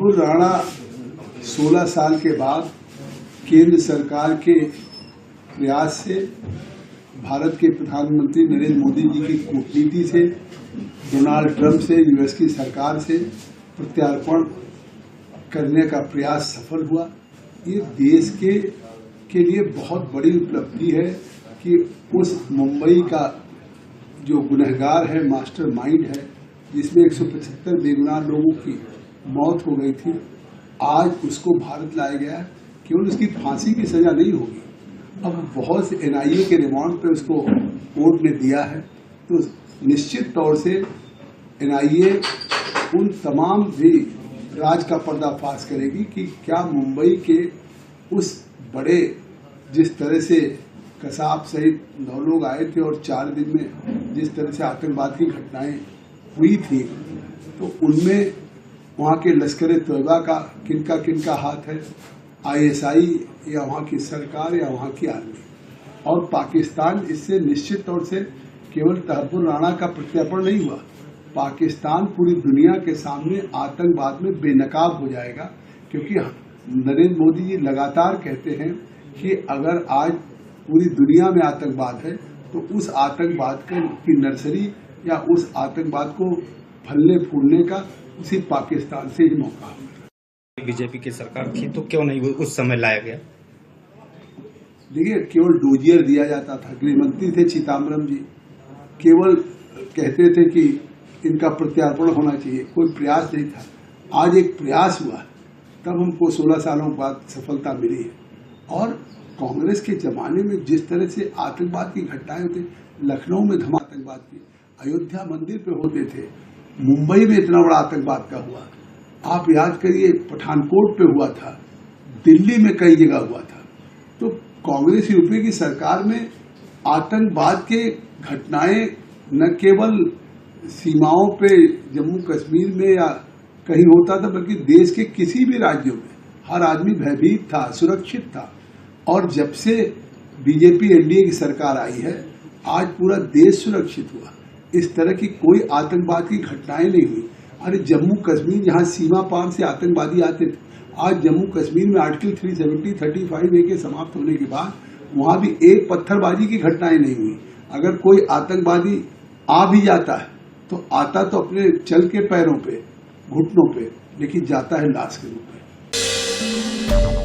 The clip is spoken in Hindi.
तहब्बुर राणा 16 साल के बाद केंद्र सरकार के प्रयास से, भारत के प्रधानमंत्री नरेंद्र मोदी जी की कूटनीति से, डोनाल्ड ट्रंप से, यूएस की सरकार से प्रत्यार्पण करने का प्रयास सफल हुआ। ये देश के लिए बहुत बड़ी उपलब्धि है कि उस मुंबई का जो गुनहगार है, मास्टरमाइंड है, जिसमें 175 बेगुनाह लोगों की मौत हो गई थी, आज उसको भारत लाया गया। केवल उसकी फांसी की सजा नहीं होगी, अब बहुत से एनआईए के रिमांड पे उसको कोर्ट ने दिया है, तो निश्चित तौर से एनआईए उन तमाम भी राज का पर्दाफाश करेगी कि क्या मुंबई के उस बड़े, जिस तरह से कसाब सहित 9 लोग आए थे और 4 दिन में जिस तरह से आतंकवाद की घटनाएं हुई थी, तो उनमें वहाँ के लश्कर तोयबा का किनका हाथ है, आईएसआई या वहाँ की सरकार या वहाँ की आर्मी। और पाकिस्तान इससे निश्चित तौर से केवल तहब्बुर राणा का प्रत्यार्पण नहीं हुआ, पाकिस्तान पूरी दुनिया के सामने आतंकवाद में बेनकाब हो जाएगा। क्योंकि नरेंद्र मोदी जी लगातार कहते हैं कि अगर आज पूरी दुनिया में आतंकवाद है तो उस आतंकवाद की नर्सरी या उस आतंकवाद को फलने फूलने का उसी पाकिस्तान से ही मौका है। बीजेपी की सरकार थी तो क्यों नहीं उस समय लाया गया? देखिए, केवल डोजियर दिया जाता था। गृह मंत्री थे चिदम्बरम जी, केवल कहते थे कि इनका प्रत्यार्पण होना चाहिए, कोई प्रयास नहीं था। आज एक प्रयास हुआ, तब हमको 16 सालों बाद सफलता मिली है। और कांग्रेस के जमाने में जिस तरह से आतंकवाद की घटनाएं होती, लखनऊ में धमाका आतंकवाद की, अयोध्या मंदिर पे होते थे, मुंबई में इतना बड़ा आतंकवाद का हुआ, आप याद करिए पठानकोट पे हुआ था, दिल्ली में कई जगह हुआ था। तो कांग्रेस यूपी की सरकार में आतंकवाद के घटनाएं न केवल सीमाओं पे जम्मू कश्मीर में या कहीं होता था, बल्कि देश के किसी भी राज्यों में हर आदमी भयभीत था, सुरक्षित था। और जब से बीजेपी एनडीए की सरकार आई है, आज पूरा देश सुरक्षित हुआ, इस तरह की कोई आतंकवाद की घटनाएं नहीं हुई। अरे जम्मू कश्मीर जहां सीमा पार से आतंकवादी आते थे, आज जम्मू कश्मीर में आर्टिकल 370, 35A के समाप्त होने के बाद वहां भी एक पत्थरबाजी की घटनाएं नहीं हुई। अगर कोई आतंकवादी आ भी जाता है तो आता तो अपने चल के पैरों पे, घुटनों पे, लेकिन जाता है लाश के रूप में।